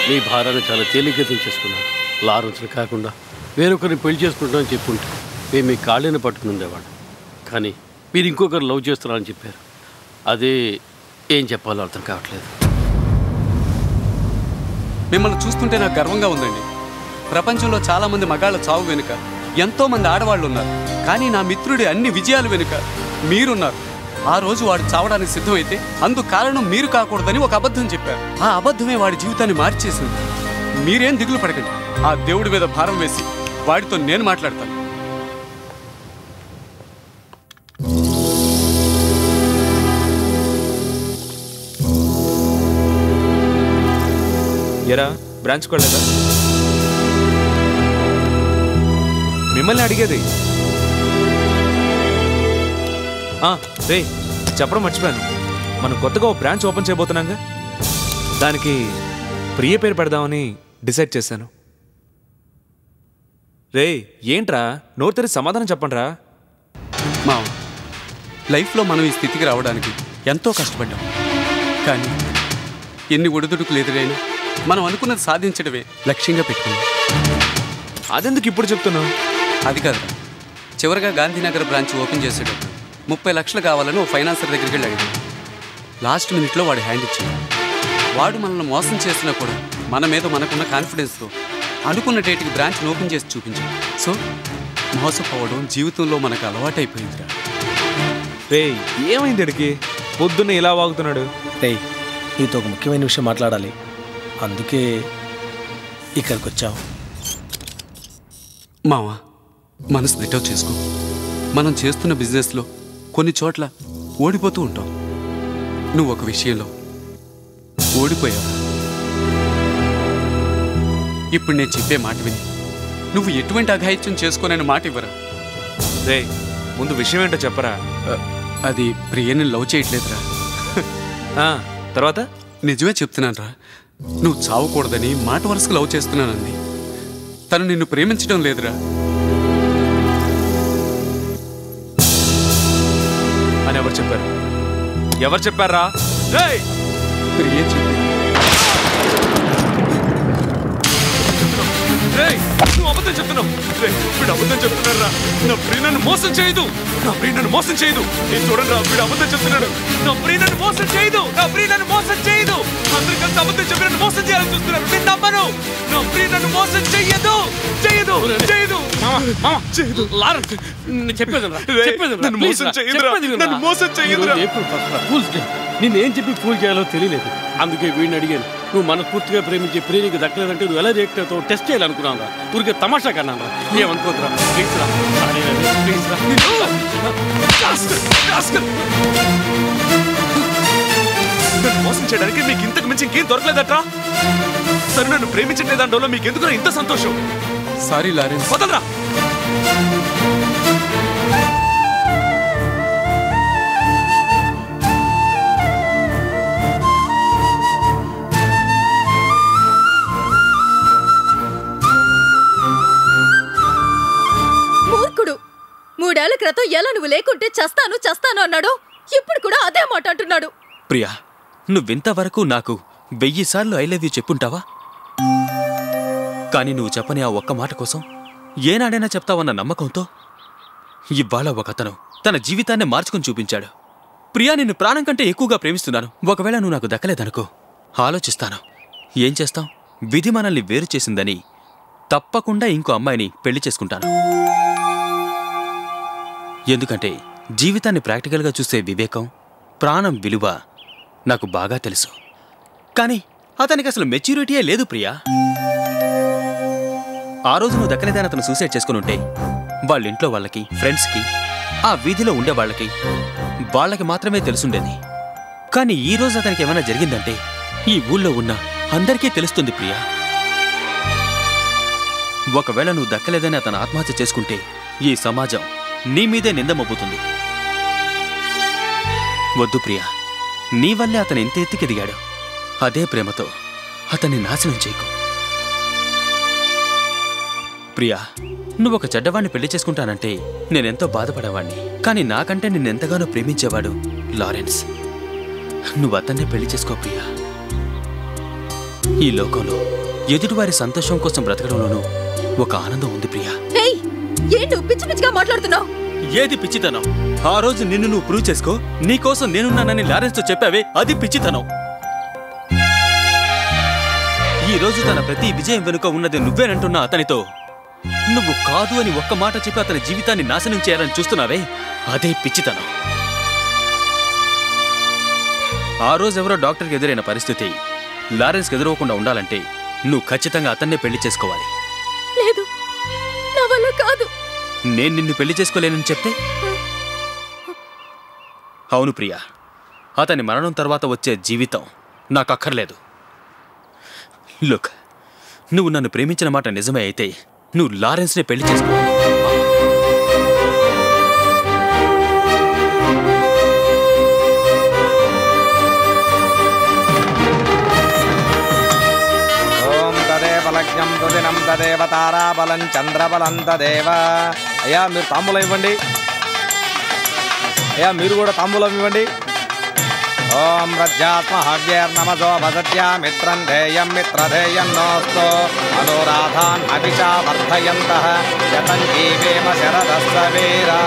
నీ భారాన్ని చాలా తేలిగ్గా తెచ్చేసుకున్నాను. లారెన్స్ని కాకుండా వేరొకరిని పెళ్లి చేసుకుంటామని చెప్పుంటే మేము మీ కాళ్ళని పట్టుకుని ఉండేవాడు. కానీ మీరు ఇంకొకరు లవ్ చేస్తున్నారని చెప్పారు. అదే ఏం చెప్పాలో అర్థం కావట్లేదు. మిమ్మల్ని చూస్తుంటే నాకు గర్వంగా ఉందండి. ప్రపంచంలో చాలామంది మగాళ్ళ చావు వెనుక ఎంతోమంది ఆడవాళ్ళు ఉన్నారు. కానీ నా మిత్రుడి అన్ని విజయాలు వెనుక మీరున్నారు. ఆ రోజు వాడు చావడానికి సిద్ధమైతే అందుకు కారణం మీరు కాకూడదని ఒక అబద్ధం చెప్పారు. ఆ అబద్ధమే వాడి జీవితాన్ని మార్చేసింది. మీరేం దిగులు పడకండి. ఆ దేవుడి మీద భారం వేసి వాడితో నేను మాట్లాడతాను. ఎరా బ్రాంచ్ కొడలేదా? మిమ్మల్ని అడిగేది. రే చెప్పడం మర్చిపోయాను, మనం కొత్తగా ఓ బ్రాంచ్ ఓపెన్ చేయబోతున్నాగా, దానికి ప్రియ పేరు పెడదామని డిసైడ్ చేశాను. రే ఏంట్రా నోరు తెరిచి సమాధానం చెప్పండి రా. మా లైఫ్లో మనం ఈ స్థితికి రావడానికి ఎంతో కష్టపడ్డాం. కానీ ఎన్ని ఒడిదుడుకులు ఎదురైనా మనం అనుకున్నది సాధించడమే లక్ష్యంగా పెట్టుకున్నాం. అదెందుకు ఇప్పుడు చెప్తున్నావు? అది కాదు, చివరిగా గాంధీనగర్ బ్రాంచ్ ఓపెన్ చేసేటప్పుడు 30 లక్షలు కావాలని ఓ ఫైనాన్సర్ దగ్గరికి వెళ్ళి అడిగాడు. లాస్ట్ మినిట్లో వాడు హ్యాండ్ ఇచ్చాడు. వాడు మనల్ని మోసం చేసినా కూడా మన మీద మనకున్న కాన్ఫిడెన్స్తో అనుకున్న డేట్కి బ్రాంచ్ ఓపెన్ చేసి చూపించాడు. సో మోసపోవడం జీవితంలో మనకు అలవాటైపోయిందిరా. రే ఏమైంది అడిగి పొద్దున్న ఇలా వాగుతున్నాడు? రే నీతో ఒక ముఖ్యమైన విషయం మాట్లాడాలి, అందుకే ఇక్కడికి వచ్చావు. మావా మనసు దిట్టవు చేసుకో. మనం చేస్తున్న బిజినెస్లో కొన్ని చోట్ల ఓడిపోతూ ఉంటాం. నువ్వు ఒక విషయంలో ఓడిపోయావు. ఇప్పుడు నేను చెప్పే మాట విని నువ్వు ఎటువంటి అఘాయిత్యం చేసుకోనని మాట ఇవ్వరా? రే ముందు విషయం ఏంటో చెప్పరా. అది ప్రియని లవ్ చేయట్లేదురా. తర్వాత నిజమే చెప్తున్నాను రా. నువ్వు చావకూడదని మాట వరుసకు లవ్ చేస్తున్నానంది. తను నిన్ను ప్రేమించడం లేదురా అని ఎవరు చెప్పారు? ఎవరు చెప్పారా? ప్రియ చెప్పింది. నువ్వు అబద్ధం చెప్తున్నావు. వీడు అబద్ధం చెప్తున్నారా? నా ప్రియ నన్ను మోసం చేయదు. నా ప్రియ నన్ను మోసం చేయదు. నేను చూడండి రా, వీడు అబద్ధం చెప్తున్నాడు. నా ప్రియ నన్ను మోసం చేయదు. నా ప్రియ నన్ను మోసం చేయదు. అందరూ కలిసి అబద్ధం చెప్పి నన్ను మోసం చేయాలని చూస్తున్నారు. నేను నమ్మను. నా ప్రియ నన్ను మోసం చెయ్యదు. చేయదు చేయదు చేయదు. నన్ను మోసం చేయదురా. నన్ను మోసం చేయదురా. నిన్నేం చెప్పి ఫూల్ చేయాలో తెలియలేదు. అందుకే వీడిని అడిగాను. నువ్వు మనస్ఫూర్తిగా ప్రేమించే ప్రేమికి దక్కలేదంటే నువ్వు ఎలా రియాక్ట్ అవుతావు టెస్ట్ చేయాలనుకున్నాను రా. ఊరికే తమాషా కన్నాను రా. ఏమనుకోద్దురా ప్లీజ్ రా. ప్లీజ్ రా. నన్ను మోసం చేయడానికి మీకు ఇంతకు మించి ఇంకేం దొరకలేదట్రా? సరే నన్ను ప్రేమించట్లేదంటో మీకు ఎందుకు ఇంత సంతోషం? Sorry Lawrence. వదలరా. మూర్ఖుడు. 3 ఏళ్ల క్రితం ఎలా నువ్వు లేకుంటే చస్తాను అన్నాడు. ఇప్పుడు కూడా అదే మాట అంటున్నాడు. ప్రియా, నువ్వింతవరకు నాకు 1000 సార్లు ఐ లవ్ యూ చెప్పుంటావా? కానీ నువ్వు చెప్పని ఆ ఒక్క మాట కోసం ఏనాడైనా చెప్తావన్న నమ్మకంతో ఇవాళ ఒకతను తన జీవితాన్ని మార్చుకుని చూపించాడు. ప్రియా, నిన్ను ప్రాణం కంటే ఎక్కువగా ప్రేమిస్తున్నాను. ఒకవేళ నువ్వు నాకు దక్కలేదనుకో, ఆలోచిస్తాను. ఏం చేస్తాం? విధి మనల్ని వేరు చేసిందని తప్పకుండా ఇంకో అమ్మాయిని పెళ్లి చేసుకుంటాను. ఎందుకంటే జీవితాన్ని ప్రాక్టికల్గా చూసే వివేకం, ప్రాణం విలువ నాకు బాగా తెలుసు. కానీ అతనికి అసలు మెచ్యూరిటీయే లేదు ప్రియా. ఆ రోజు నువ్వు దక్కలేదని అతను సూసైడ్ చేసుకుని ఉంటే వాళ్ళ ఇంట్లో వాళ్ళకి, ఫ్రెండ్స్కి, ఆ వీధిలో ఉండే వాళ్ళకి మాత్రమే తెలుసుండేది. కానీ ఈ రోజు అతనికి ఏమైనా జరిగిందంటే ఈ ఊళ్ళో ఉన్న అందరికీ తెలుస్తుంది ప్రియా. ఒకవేళ నువ్వు దక్కలేదని అతను ఆత్మహత్య చేసుకుంటే ఈ సమాజం నీ మీదే నింద మోపుతుంది. వద్దు ప్రియా, నీ వల్లే అతను ఎంత ఎత్తికెదిగాడు. అదే ప్రేమతో అతన్ని నాశనం చేయకు. ప్రియా, నువ్వొక చెడ్డవాణ్ణి పెళ్లి చేసుకుంటానంటే నేనెంతో బాధపడేవాణ్ణి. కానీ నాకంటే నిన్నెంతగానో ప్రేమించేవాడు లారెన్స్. నువ్వు అతన్నే పెళ్లి చేసుకో ప్రియా. ఈ లోకంలో ఎదుటివారి సంతోషం కోసం బ్రతకడంలోనూ ఒక ఆనందం ఉంది ప్రియా. ఏంటి పిచ్చి పిచ్చిగా మాట్లాడుతున్నావు? ఏది పిచ్చితనం? ఆ రోజు నిన్ను నువ్వు ప్రూవ్ చేసుకో, నీకోసం నేనున్నానని లారెన్స్ తో చెప్పావే, అది పిచ్చితనం. ఈ రోజు తన ప్రతి విజయం వెనుక ఉన్నది నువ్వేనంటున్నా అతనితో నువ్వు కాదు అని ఒక్క మాట చెప్పి అతని జీవితాన్ని నాశనం చేయాలని చూస్తున్నావే, అదే పిచ్చితనం. ఆ రోజు ఎవరో డాక్టర్కి ఎదురైన పరిస్థితి లారెన్స్కి ఎదురవకుండా ఉండాలంటే నువ్వు ఖచ్చితంగా అతన్నే పెళ్లి చేసుకోవాలి. లేదు, నా వల్ల కాదు. నేను నిన్ను పెళ్లి చేసుకోలేనని చెప్తే? అవును ప్రియా, అతని మరణం తర్వాత వచ్చే జీవితం నాకు అక్కర్లేదు. లుక్, నువ్వు నన్ను ప్రేమించిన మాట నిజమే అయితే నువ్వు లారెన్స్నే పెళ్లి చేసుకోవాలి. లగ్నం దుదినం తదేవ తారాబలం చంద్రబలం తదేవ. అయ్యా మీరు తాంబూలం ఇవ్వండి. అయ్యా మీరు కూడా తాంబూలం ఇవ్వండి. ఓం రజ్యాత్మ హవ్యేర్నమసో భజత్యా మిత్రం ధేయం మిత్రధేయం నోస్తు అనురాధాన్ అభిషా వర్ధయంతః శతం జీవేమ శరదస్స వీరా.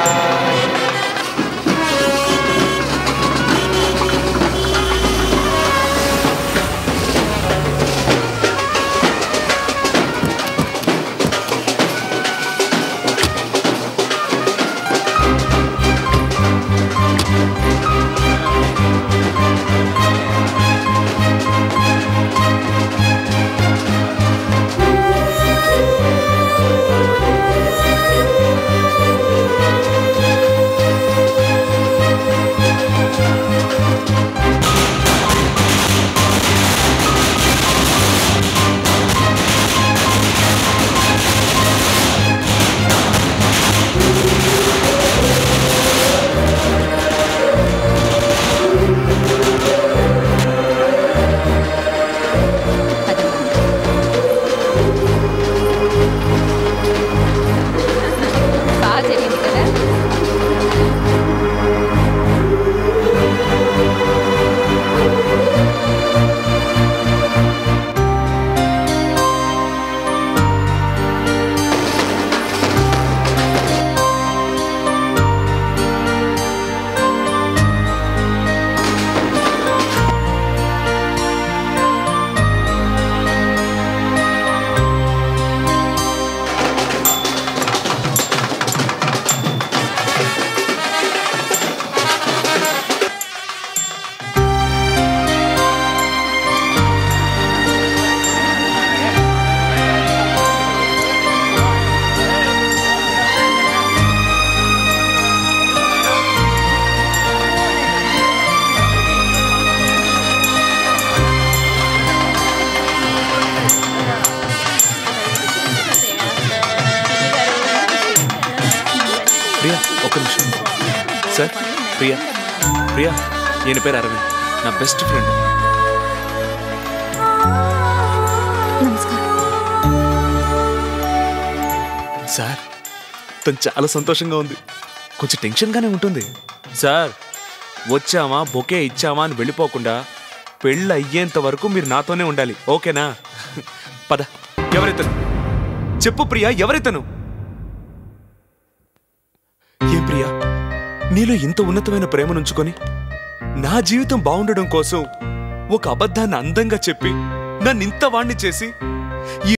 సార్, ప్రియా ప్రియా ఈయన పేరు అరవింద్, నా బెస్ట్ ఫ్రెండ్. సార్ తను చాలా సంతోషంగా ఉంది, కొంచెం టెన్షన్గానే ఉంటుంది. సార్ వచ్చామా బొకే ఇచ్చామా అని వెళ్ళిపోకుండా పెళ్ళి అయ్యేంత వరకు మీరు నాతోనే ఉండాలి, ఓకేనా? పద. ఎవరైతను చెప్పు ప్రియా, ఎవరైతను? ఏం ప్రియా, నీలో ఇంత ఉన్నతమైన ప్రేమనుంచుకొని నా జీవితం బాగుండడం కోసం ఒక అబద్ధాన్ని అందంగా చెప్పి నన్నింత వాణ్ణి చేసి